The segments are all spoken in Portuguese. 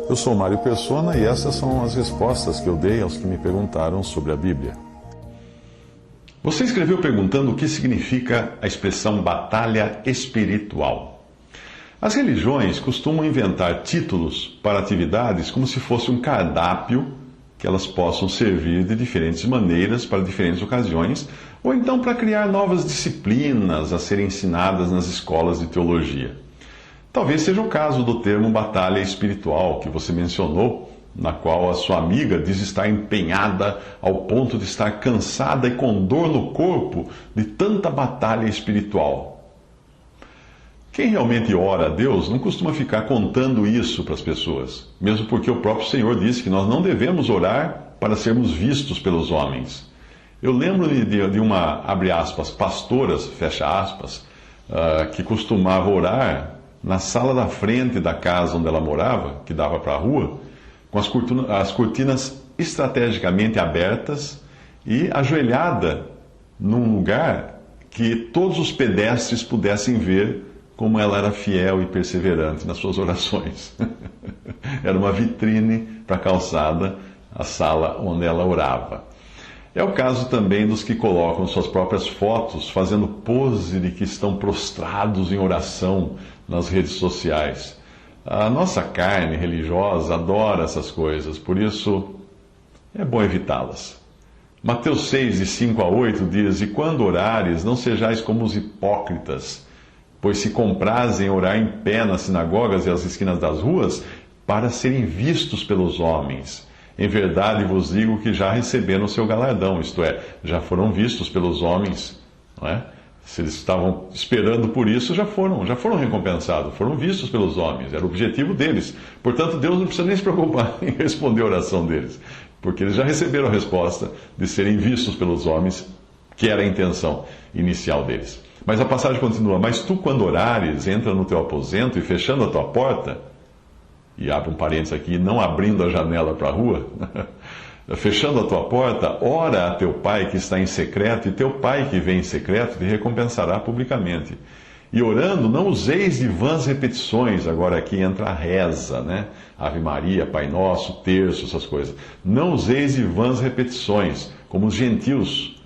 Eu sou Mário Persona e essas são as respostas que eu dei aos que me perguntaram sobre a Bíblia. Você escreveu perguntando o que significa a expressão batalha espiritual. As religiões costumam inventar títulos para atividades como se fosse um cardápio que elas possam servir de diferentes maneiras para diferentes ocasiões, ou então para criar novas disciplinas a serem ensinadas nas escolas de teologia. Talvez seja o caso do termo batalha espiritual que você mencionou, na qual a sua amiga diz estar empenhada ao ponto de estar cansada e com dor no corpo de tanta batalha espiritual. Quem realmente ora a Deus não costuma ficar contando isso para as pessoas, mesmo porque o próprio Senhor disse que nós não devemos orar para sermos vistos pelos homens. Eu lembro-me de uma, abre aspas, pastoras, fecha aspas, que costumava orar na sala da frente da casa onde ela morava, que dava para a rua, com as cortinas estrategicamente abertas e ajoelhada num lugar que todos os pedestres pudessem ver como ela era fiel e perseverante nas suas orações. Era uma vitrine para a calçada, a sala onde ela orava. É o caso também dos que colocam suas próprias fotos fazendo pose de que estão prostrados em oração nas redes sociais. A nossa carne religiosa adora essas coisas, por isso é bom evitá-las. Mateus 6, de 5 a 8 diz: E quando orares, não sejais como os hipócritas, pois se comprazem orar em pé nas sinagogas e às esquinas das ruas, para serem vistos pelos homens. Em verdade vos digo que já receberam o seu galardão, isto é, já foram vistos pelos homens, não é? Se eles estavam esperando por isso, já foram recompensados, foram vistos pelos homens, era o objetivo deles. Portanto, Deus não precisa nem se preocupar em responder a oração deles, porque eles já receberam a resposta de serem vistos pelos homens, que era a intenção inicial deles. Mas a passagem continua: Mas tu, quando orares, entra no teu aposento e fechando a tua porta, e abre um parênteses aqui, não abrindo a janela para a rua, fechando a tua porta, ora a teu pai que está em secreto, e teu pai que vem em secreto te recompensará publicamente. E orando, não useis de vãs repetições, agora aqui entra a reza, né? Ave Maria, Pai Nosso, terço, essas coisas. Não useis de vãs repetições, como os gentios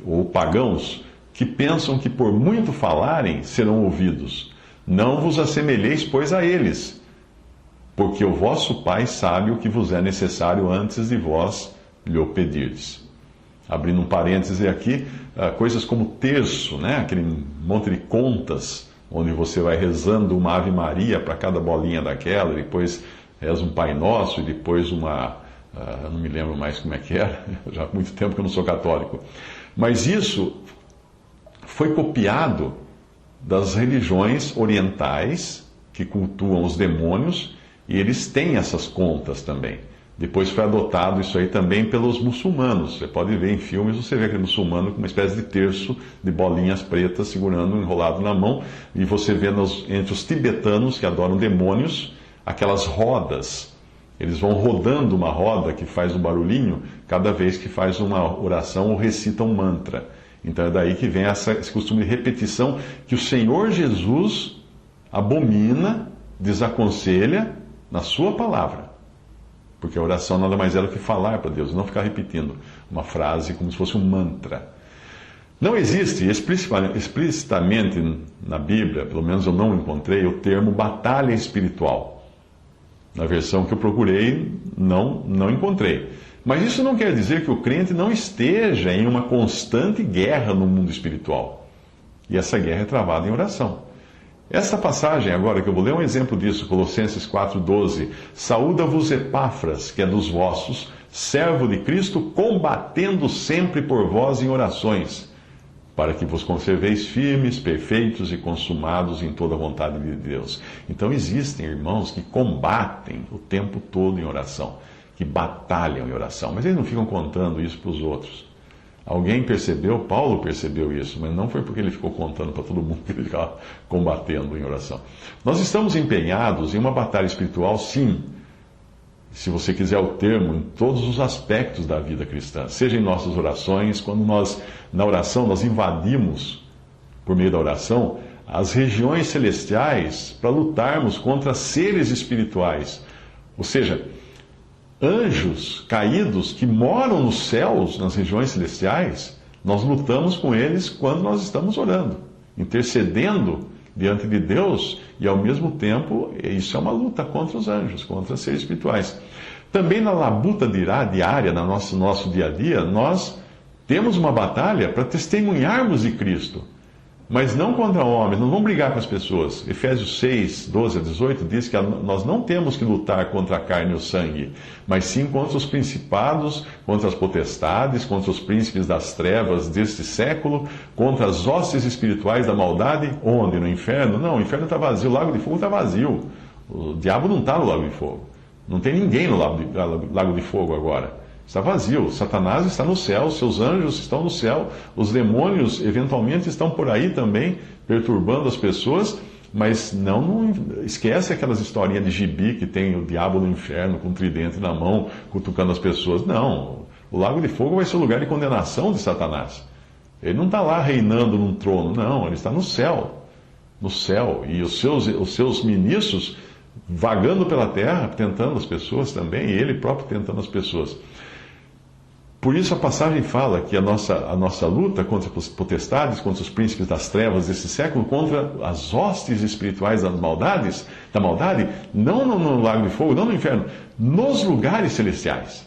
ou pagãos, que pensam que por muito falarem serão ouvidos. Não vos assemelheis, pois, a eles, porque o vosso Pai sabe o que vos é necessário antes de vós lhe o pedirdes. Abrindo um parêntese aqui, coisas como terço, né? Aquele monte de contas, onde você vai rezando uma Ave Maria para cada bolinha daquela, e depois reza um Pai Nosso, e depois eu não me lembro mais como é que era, já há muito tempo que eu não sou católico. Mas isso foi copiado das religiões orientais, que cultuam os demônios, e eles têm essas contas também. Depois foi adotado isso aí também pelos muçulmanos. Você pode ver em filmes, você vê aquele muçulmano com uma espécie de terço de bolinhas pretas segurando enrolado na mão. E você vê entre os tibetanos, que adoram demônios, aquelas rodas. Eles vão rodando uma roda que faz um barulhinho cada vez que faz uma oração ou recita um mantra. Então é daí que vem esse costume de repetição que o Senhor Jesus abomina, desaconselha na sua palavra. Porque a oração nada mais é do que falar para Deus, não ficar repetindo uma frase como se fosse um mantra. Não existe explicitamente na Bíblia, pelo menos eu não encontrei, o termo batalha espiritual. Na versão que eu procurei, não encontrei. Mas isso não quer dizer que o crente não esteja em uma constante guerra no mundo espiritual. E essa guerra é travada em oração. Essa passagem agora que eu vou ler é um exemplo disso, Colossenses 4,12. Saúda-vos Epáfras, que é dos vossos, servo de Cristo, combatendo sempre por vós em orações, para que vos conserveis firmes, perfeitos e consumados em toda a vontade de Deus. Então existem irmãos que combatem o tempo todo em oração, que batalham em oração, mas eles não ficam contando isso para os outros. Alguém percebeu, Paulo percebeu isso, mas não foi porque ele ficou contando para todo mundo que ele ficava combatendo em oração. Nós estamos empenhados em uma batalha espiritual, sim, se você quiser o termo, em todos os aspectos da vida cristã. Seja em nossas orações, quando na oração, nós invadimos, por meio da oração, as regiões celestiais para lutarmos contra seres espirituais. Ou seja, anjos caídos que moram nos céus, nas regiões celestiais, nós lutamos com eles quando nós estamos orando, intercedendo diante de Deus, e ao mesmo tempo, isso é uma luta contra os anjos, contra seres espirituais. Também na labuta diária, no nosso dia a dia, nós temos uma batalha para testemunharmos de Cristo, mas não contra homens, não vamos brigar com as pessoas. Efésios 6, 12 a 18 diz que nós não temos que lutar contra a carne e o sangue, mas sim contra os principados, contra as potestades, contra os príncipes das trevas deste século, contra as hostes espirituais da maldade. Onde? No inferno? Não, o inferno está vazio, o lago de fogo está vazio. O diabo não está no lago de fogo. Não tem ninguém no lago de fogo agora. Está vazio. Satanás está no céu, seus anjos estão no céu, os demônios eventualmente estão por aí também, perturbando as pessoas, mas não esquece aquelas historinhas de gibi que tem o diabo no inferno com um tridente na mão, cutucando as pessoas. Não, o lago de fogo vai ser o lugar de condenação de Satanás. Ele não está lá reinando num trono, não, ele está no céu. No céu. E os seus ministros vagando pela terra, tentando as pessoas também, e ele próprio tentando as pessoas. Por isso a passagem fala que a nossa luta contra as potestades, contra os príncipes das trevas desse século, contra as hostes espirituais da maldade, não no lago de fogo, não no inferno, nos lugares celestiais.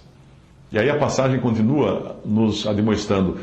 E aí a passagem continua nos admoestando: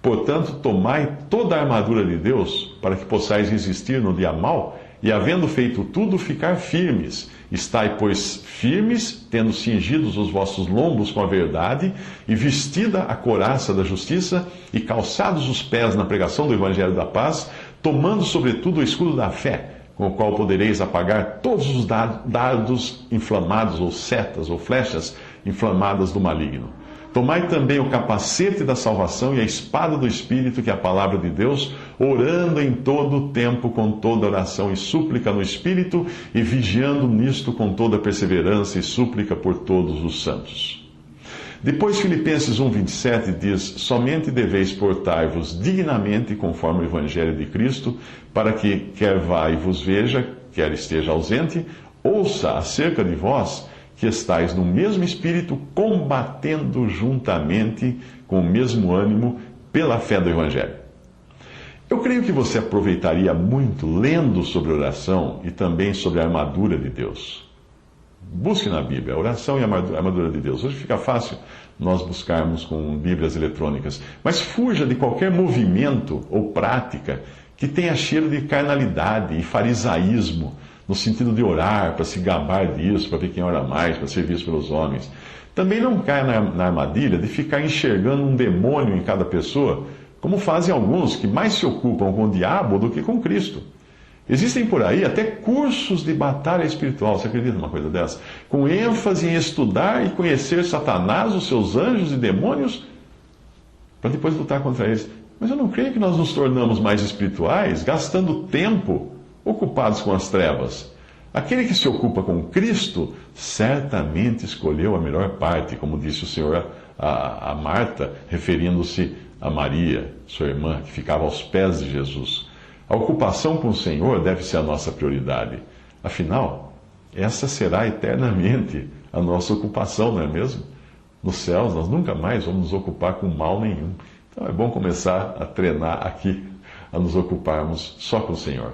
portanto, tomai toda a armadura de Deus, para que possais resistir no dia mau, e havendo feito tudo, ficar firmes. Estai, pois, firmes, tendo cingidos os vossos lombos com a verdade, e vestida a couraça da justiça, e calçados os pés na pregação do evangelho da paz, tomando sobretudo o escudo da fé, com o qual podereis apagar todos os dardos inflamados, ou setas, ou flechas inflamadas do maligno. Tomai também o capacete da salvação e a espada do Espírito, que é a palavra de Deus, orando em todo o tempo com toda oração e súplica no Espírito, e vigiando nisto com toda perseverança e súplica por todos os santos. Depois Filipenses 1,27 diz: somente deveis portar-vos dignamente conforme o Evangelho de Cristo, para que, quer vá e vos veja, quer esteja ausente, ouça acerca de vós, que estais no mesmo espírito, combatendo juntamente com o mesmo ânimo pela fé do Evangelho. Eu creio que você aproveitaria muito lendo sobre oração e também sobre a armadura de Deus. Busque na Bíblia a oração e a armadura de Deus. Hoje fica fácil nós buscarmos com Bíblias eletrônicas, mas fuja de qualquer movimento ou prática que tenha cheiro de carnalidade e farisaísmo, no sentido de orar, para se gabar disso, para ver quem ora mais, para ser visto pelos homens. Também não caia na armadilha de ficar enxergando um demônio em cada pessoa, como fazem alguns que mais se ocupam com o diabo do que com Cristo. Existem por aí até cursos de batalha espiritual, você acredita numa coisa dessa? Com ênfase em estudar e conhecer Satanás, os seus anjos e demônios, para depois lutar contra eles. Mas eu não creio que nós nos tornamos mais espirituais gastando tempo ocupados com as trevas. Aquele que se ocupa com Cristo certamente escolheu a melhor parte, como disse o Senhor a Marta, referindo-se a Maria, sua irmã, que ficava aos pés de Jesus. A ocupação com o Senhor deve ser a nossa prioridade. Afinal, essa será eternamente a nossa ocupação, não é mesmo? Nos céus, nós nunca mais vamos nos ocupar com mal nenhum. Então é bom começar a treinar aqui, a nos ocuparmos só com o Senhor.